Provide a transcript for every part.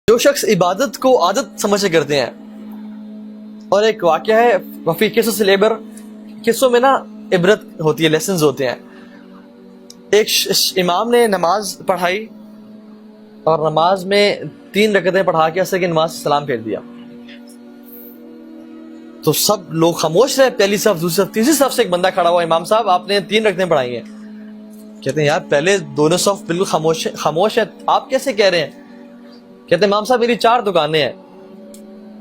جو شخص عبادت کو عادت سمجھ کے کرتے ہیں، اور ایک واقعہ ہے وفی قصص العبر، قصوں میں نا عبرت ہوتی ہے، لیسنز ہوتے ہیں۔ ایک امام نے نماز پڑھائی اور نماز میں 3 رکعتیں پڑھا کے عصر کی نماز سے سلام پھیر دیا، تو سب لوگ خاموش رہے، پہلی صف، دوسری صف، تیسری صف سے ایک بندہ کھڑا ہوا، امام صاحب آپ نے 3 رکعتیں پڑھائی ہیں۔ کہتے ہیں یار پہلے دونوں صف بالکل خاموش ہے، آپ کیسے کہہ رہے ہیں؟ کہتے ہیں امام صاحب میری 4 دکانیں ہیں،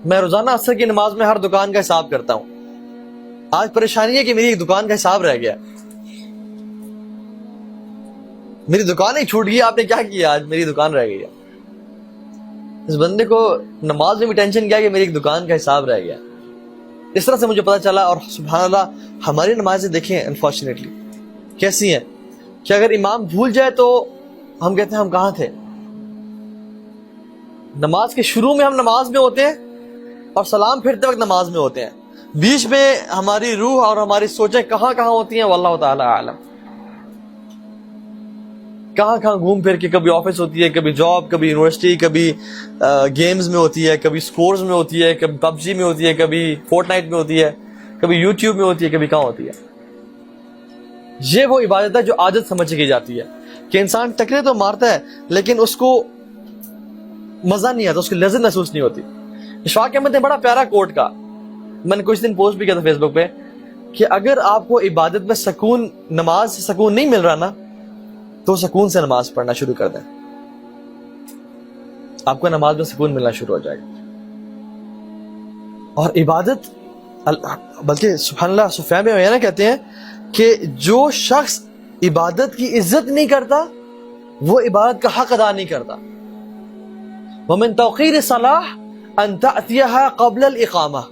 میں روزانہ عصر کی نماز میں ہر دکان کا حساب کرتا ہوں، آج پریشانی ہے کہ میری ایک دکان کا حساب رہ گیا، میری دکان ہی چھوٹ گئی، آپ نے کیا کیا؟ آج میری دکان رہ گئی ہے۔ اس بندے کو نماز میں بھی ٹینشن کیا کہ میری ایک دکان کا حساب رہ گیا۔ اس طرح سے مجھے پتا چلا، اور سبحان اللہ ہماری نمازیں دیکھیں انفارچونیٹلی کیسی ہیں کہ اگر امام بھول جائے تو ہم کہتے ہیں ہم کہاں تھے۔ نماز کے شروع میں ہم نماز میں ہوتے ہیں اور سلام پھرتے وقت نماز میں ہوتے ہیں، بیچ میں ہماری روح اور ہماری سوچیں کہاں کہاں ہوتی ہیں، واللہ تعالی عالم، کہاں کہاں گھوم پھر کے، کبھی آفس ہوتی ہے، کبھی جاب، کبھی یونیورسٹی، کبھی گیمز میں ہوتی ہے، کبھی سکورز میں ہوتی ہے، کبھی پب جی میں ہوتی ہے، کبھی فورٹ نائٹ میں ہوتی ہے، کبھی یوٹیوب میں ہوتی ہے، کبھی کہاں ہوتی ہے۔ یہ وہ عبادت ہے جو عادت سمجھ کی جاتی ہے کہ انسان ٹکرے تو مارتا ہے لیکن اس کو مزہ نہیں آتا، اس کی لذت محسوس نہیں ہوتی۔ اشفاق احمد نے بڑا پیارا کوٹ کہا، میں نے کچھ دن پوسٹ بھی کیا تھا فیس بک پہ، کہ اگر آپ کو عبادت میں سکون، نماز سے سکون نہیں مل رہا نا، تو سکون سے نماز پڑھنا شروع کر دیں، آپ کو نماز میں سکون ملنا شروع ہو جائے گا۔ اور عبادت، بلکہ سبحان اللہ سفیان بن عیینہ کہتے ہیں کہ جو شخص عبادت کی عزت نہیں کرتا وہ عبادت کا حق ادا نہیں کرتا۔ وَمِن تَوْقِيرِ الصَّلَاةِ أَن تَأْتِيَهَا قَبْلَ الْإِقَامَةِ،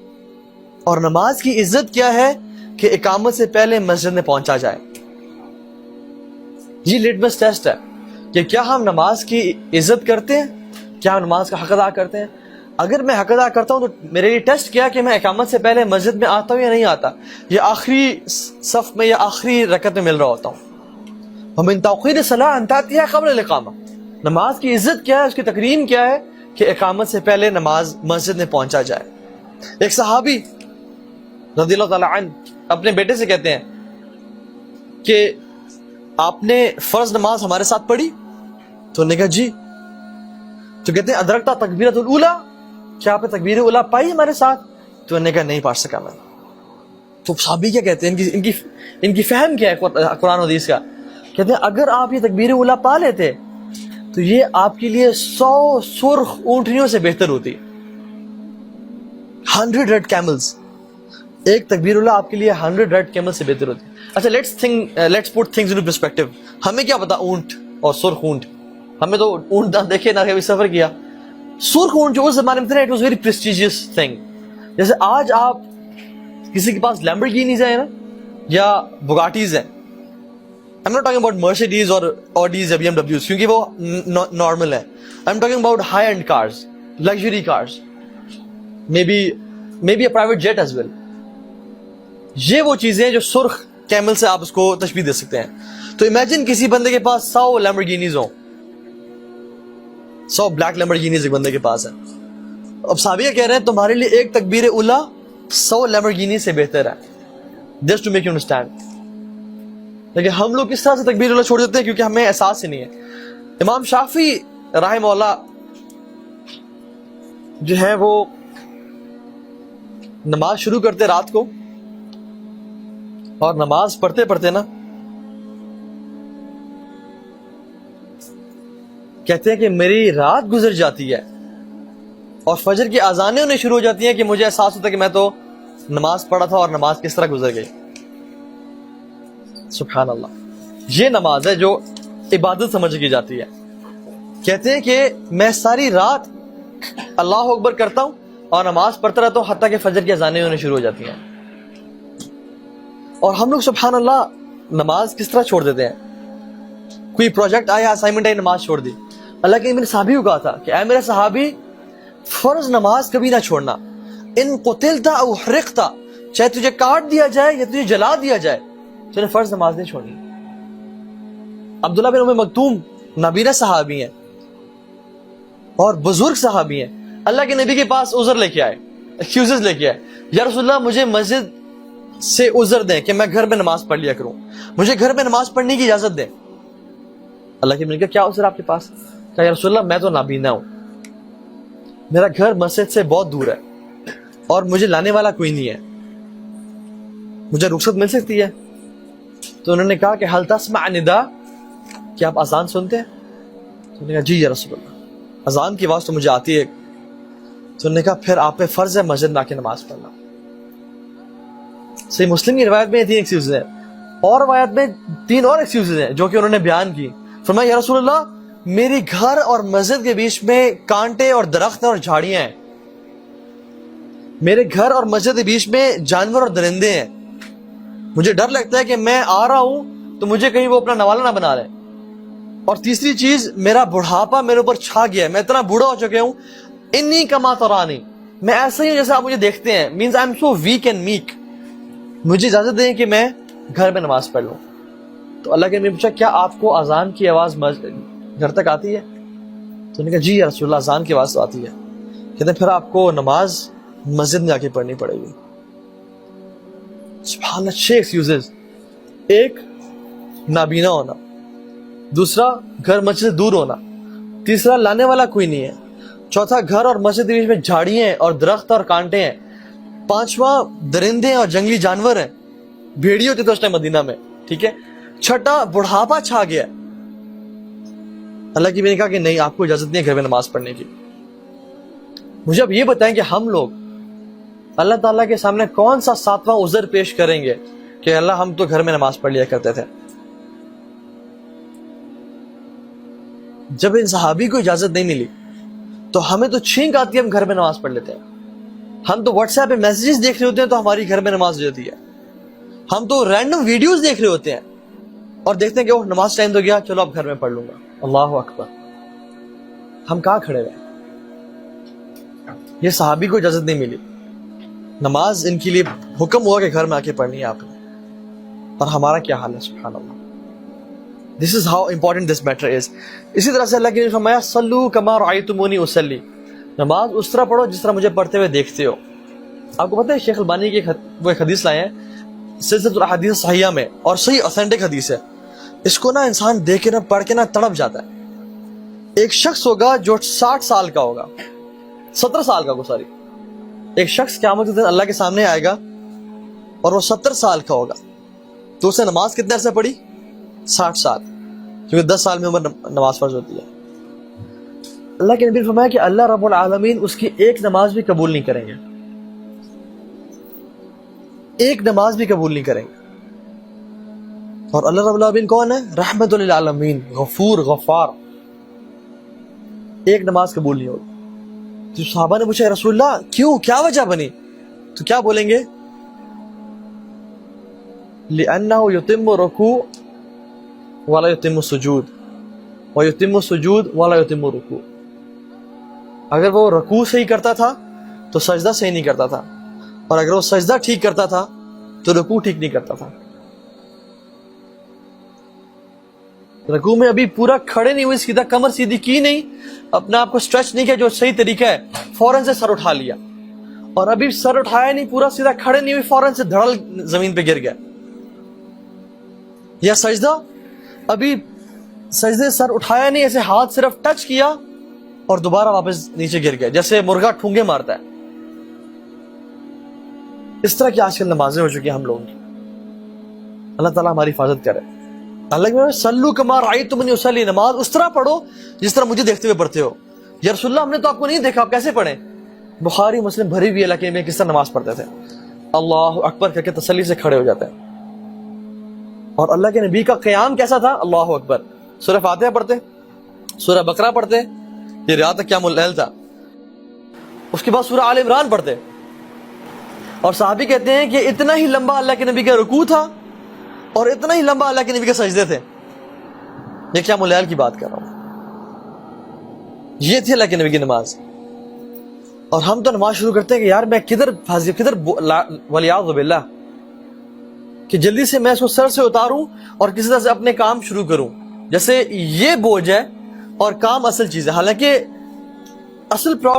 اور نماز کی عزت کیا ہے کہ اقامت سے پہلے مسجد میں پہنچا جائے۔ یہ لٹمس ٹیسٹ ہے کہ کیا ہم نماز کی عزت کرتے ہیں، کیا ہم نماز کا حق ادا کرتے ہیں۔ اگر میں حق ادا کرتا ہوں تو میرے لیے ٹیسٹ کیا کہ میں اقامت سے پہلے مسجد میں آتا ہوں یا نہیں آتا، یا آخری صف میں یا آخری رکعت میں مل رہا ہوتا ہوں۔ وَمِن تَوْقِيرِ الصَّلَاةِ أَن تَأْتِيَهَا قَبْلَ الْإِقَامَةِ، نماز کی عزت کیا ہے، اس کی تکریم کیا ہے کہ اقامت سے پہلے نماز مسجد میں پہنچا جائے۔ ایک صحابی رضی اللہ تعالی عنہ اپنے بیٹے سے کہتے ہیں کہ آپ نے فرض نماز ہمارے ساتھ پڑھی؟ تو انہوں نے کہا جی۔ تو کہتے ہیں ادرکتا تکبیرۃ الاولیٰ، کیا آپ نے تکبیر اولیٰ پائی ہمارے ساتھ؟ تو انہوں نے کہا نہیں پڑھ سکا میں۔ تو صحابی کیا کہتے ہیں، ان کی فہم کیا ہے قرآن و حدیث کا؟ کہتے ہیں اگر آپ یہ تکبیر اولیٰ پا لیتے تو یہ آپ کے لیے 100 سرخ اونٹنیوں سے بہتر ہوتی، 100 ریڈ کیملز، ایک تکبیر اللہ آپ کے لیے 100 ریڈ کیمل سے بہتر ہوتی ہے۔ اچھا let's put things into perspective, ہمیں کیا پتا اونٹ اور سرخ اونٹ، ہمیں تو اونٹ نہ دیکھے نہ کبھی سفر کیا۔ سرخ اونٹ جو اس زمانے میں تھے، it was very prestigious thing. جیسے آج آپ کسی کے پاس لیمبورگینیز ہیں نا یا بگاٹیز ہیں، I'm not talking about Mercedes or Audis یا BMWs کیونکہ وہ نارمل ہیں، I'm talking about high end cars, luxury cars, maybe a private jet as well۔ یہ وہ چیزیں ہیں جو سرخ کیمل سے آپ اس کو تشبیہ دے سکتے ہیں۔ تو امیجن کسی بندے کے پاس 100 لیمبورگینیز ہوں، 100 بلیک لیمبورگینیز ایک بندے کے پاس ہے۔ اب صحابیہ کہہ رہے ہیں تمہارے لیے ایک تکبیر اولیٰ 100 لیمبورگینیز سے بہتر ہے، just to make you understand۔ لیکن ہم لوگ کس طرح سے تکبیر اولیٰ چھوڑ دیتے ہیں کیونکہ ہمیں احساس ہی نہیں ہے۔ امام شافعی رحمہ اللہ جو ہے وہ نماز شروع کرتے رات کو، اور نماز پڑھتے پڑھتے نا کہتے ہیں کہ میری رات گزر جاتی ہے اور فجر کی اذانیں انہیں شروع ہو جاتی ہیں کہ مجھے احساس ہوتا ہے کہ میں تو نماز پڑھا تھا اور نماز کس طرح گزر گئی۔ سبحان اللہ، یہ نماز ہے جو عبادت سمجھ کی جاتی ہے۔ کہتے ہیں کہ میں ساری رات اللہ اکبر کرتا ہوں اور نماز پڑھتا رہتا ہوں حتیٰ کہ فجر کی اذانیں انہیں شروع ہو جاتی ہیں۔ اور ہم لوگ سبحان اللہ نماز کس طرح چھوڑ دیتے ہیں، کوئی پروجیکٹ آیا، اسائنمنٹ آئی، نماز چھوڑ دی۔ اللہ کے میرے صحابی کو کہا تھا کہ اے میرے صحابی فرض نماز کبھی نہ چھوڑنا، ان قتلت او حرقت، چاہے تجھے کاٹ دیا جائے یا تجھے جلا دیا جائے، تو نے فرض نماز نہیں چھوڑنی۔ عبداللہ بن ام مکتوم نابینا صحابی ہیں، اور بزرگ صحابی ہیں اللہ کے نبی کے پاس عذر لے کے آئے, ایکسکیوزز لے کے آئے, یا رسول اللہ مجھے مسجد سے عذر دیں کہ میں گھر میں نماز پڑھ لیا کروں, مجھے گھر میں نماز پڑھنے کی اجازت دیں. اللہ کے نبی نے کہا کیا عذر آپ کے پاس؟ کہا یا رسول اللہ میں تو نابینا ہوں, میرا گھر مسجد سے بہت دور ہے اور مجھے لانے والا کوئی نہیں ہے, مجھے رخصت مل سکتی ہے؟ تو انہوں نے کہا کہ حل تسمع ندا, کیا آپ اذان سنتے ہیں؟ تو انہوں نے کہا جی یا رسول اللہ, اذان کی آواز تو مجھے آتی ہے. تو انہوں نے کہا پھر آپ پہ فرض ہے مسجد میں آ کے نماز پڑھنا. صحیح مسلم کی روایت میں 3 ایکسکیوزز ہیں, اور روایت میں 3 اور ایکسکیوزز ہیں جو کہ انہوں نے بیان کی. فرمایا یا رسول اللہ میری گھر اور مسجد کے بیچ میں کانٹے اور درخت اور جھاڑیاں ہیں, میرے گھر اور مسجد کے بیچ میں جانور اور درندے ہیں, مجھے ڈر لگتا ہے کہ میں آ رہا ہوں تو مجھے کہیں وہ اپنا نوالا نہ بنا لیں. اور تیسری چیز, میرا بڑھاپا میرے اوپر چھا گیا ہے, میں اتنا بوڑھا ہو چکا ہوں, انی کما ترانی, میں ایسا ہی ہوں جیسے آپ مجھے دیکھتے ہیں, means I am so weak and meek, مجھے اجازت دیں کہ میں گھر میں نماز پڑھ لوں. تو اللہ کے نبی نے پوچھا کیا آپ کو اذان کی آواز گھر تک آتی ہے؟ تو انہوں نے کہا جی یا رسول اللہ اذان کی آواز تو آتی ہے. کہتے ہیں پھر آپ کو نماز مسجد میں جا کے پڑھنی پڑے گی. سبحان اللہ, 6 ایکسکیوزز. ایک نابینا ہونا, دوسرا گھر مسجد سے دور ہونا, تیسرا لانے والا کوئی نہیں ہے, چوتھا گھر اور مسجد کے بیچ میں جھاڑیاں ہیں اور درخت اور کانٹے ہیں, پانچواں درندے اور جنگلی جانور ہیں, بھیڑی ہوتے تھے اس ٹائم مدینہ میں, ٹھیک ہے, چھٹا بڑھاپا چھا گیا. اللہ کی بھی نے کہا کہ نہیں آپ کو اجازت نہیں ہے گھر میں نماز پڑھنے کی. مجھے اب یہ بتائیں کہ ہم لوگ اللہ تعالیٰ کے سامنے کون سا 7واں عذر پیش کریں گے کہ اللہ ہم تو گھر میں نماز پڑھ لیا کرتے تھے. جب ان صحابی کو اجازت نہیں ملی تو ہمیں تو چھینک آتی ہے, ہم گھر میں نماز پڑھ لیتے ہیں. ہم تو واٹس ایپ پہ میسیجز دیکھ رہے ہوتے ہیں تو ہماری گھر میں نماز ہو جاتی ہے. ہم تو رینڈم ویڈیوز دیکھ رہے ہوتے ہیں اور دیکھتے ہیں کہ وہ نماز ٹائم تو گیا, چلو اب گھر میں پڑھ لوں گا. اللہ اکبر, ہم کہاں کھڑے ہوئے؟ یہ صحابی کو اجازت نہیں ملی, نماز ان کے لیے حکم ہوا کہ گھر میں آ کے پڑھنی ہے آپ نے, اور ہمارا کیا حال ہے؟ سبحان اللہ. This is how important this matter is. اسی طرح سے اللہ کے نے فرمایا صلو کما رأیتمونی اصلی, نماز اس طرح پڑھو جس طرح مجھے پڑھتے ہوئے دیکھتے ہو. آپ کو پتہ ہے شیخ البانی کی وہ ایک حدیث لائے ہیں سلسلۃ الاحادیث صحیحہ میں, اور صحیح اوتھینٹک حدیث ہے. اس کو نا انسان دیکھ کے نا پڑھ کے نا تڑپ جاتا ہے. ایک شخص ہوگا جو 60 سال کا ہوگا, 70 سال کا, سوری, ایک شخص قیامت کے دن اللہ کے سامنے آئے گا اور وہ 70 سال کا ہوگا, تو اسے نماز کتنے عرصے پڑھی؟ 60 سال, کیونکہ 10 سال میں عمر نماز فرض ہوتی ہے. اللہ کے نبی نے فرمایا کہ اللہ رب العالمین اس کی ایک نماز بھی قبول نہیں کریں گے, ایک نماز بھی قبول نہیں کریں گے. اور اللہ رب العالمین کون ہے؟ رحمت للعالمین, غفور غفار. ایک نماز قبول نہیں ہوگی. تو صحابہ نے پوچھا رسول اللہ کیوں, کیا وجہ بنی؟ تو کیا بولیں گے؟ لِأَنَّهُ يُتِمُّ رُكُوعَ وَلَا يُتِمُّ سُجُودَ وَيُتِمُّ سُجُودَ وَلَا يُتِمُّ رُكُوعَ. اگر وہ رکوع صحیح کرتا تھا تو سجدہ صحیح نہیں کرتا تھا, اور اگر وہ سجدہ ٹھیک کرتا تھا تو رکوع ٹھیک نہیں کرتا تھا. رکوع میں ابھی پورا کھڑے نہیں ہوئے, سیدھا کمر سیدھی کی نہیں, اپنے آپ کو اسٹریچ نہیں کیا جو صحیح طریقہ ہے, فوراً سے سر اٹھا لیا, اور ابھی سر اٹھایا نہیں, پورا سیدھا کھڑے نہیں ہوئے, فوراً سے دھڑل زمین پہ گر گیا. یا سجدہ, ابھی سجدے سر اٹھایا نہیں, ایسے ہاتھ صرف ٹچ کیا اور دوبارہ واپس نیچے گر گیا, جیسے مرغا ٹھونگے مارتا ہے. اس طرح کی آج کل نمازیں ہو چکی ہیں ہم لوگوں کی. اللہ تعالیٰ ہماری حفاظت کرے. اللہ کے سلو کما رأیتمونی اصلی, نماز اس طرح پڑھو جس طرح مجھے دیکھتے ہوئے پڑھتے ہو. یا رسول اللہ ہم نے تو آپ کو نہیں دیکھا, آپ کیسے پڑھیں؟ بخاری مسلم بھری ہوئی علاقے میں کس طرح نماز پڑھتے تھے, اللہ اکبر کر کے تسلی سے کھڑے ہو جاتے ہیں. اور اللہ کے نبی کا قیام کیسا تھا؟ اللہ اکبر, سورہ فاتحہ پڑھتے, سورہ بقرہ پڑھتے, یہ رات تک قیام اللیل تھا, اس کے بعد سورہ آل عمران پڑھتے. اور صحابی کہتے ہیں کہ اتنا ہی لمبا اللہ کے نبی کا رکوع تھا اور اتنا ہی لمبا اللہ کے نبی کے سجدے تھے. یہ قیام اللیل کی بات کر رہا ہوں. یہ تھی اللہ کے نبی کی نماز. اور ہم تو نماز شروع کرتے ہیں کہ یار میں کدھر ولیعوذ باللہ, کہ جلدی سے میں اس کو سر سے اتاروں اور کسی طرح سے اپنے کام شروع کروں, جیسے یہ بوجھ ہے اور کام اصل چیز ہے. حالانکہ اصل پرابلم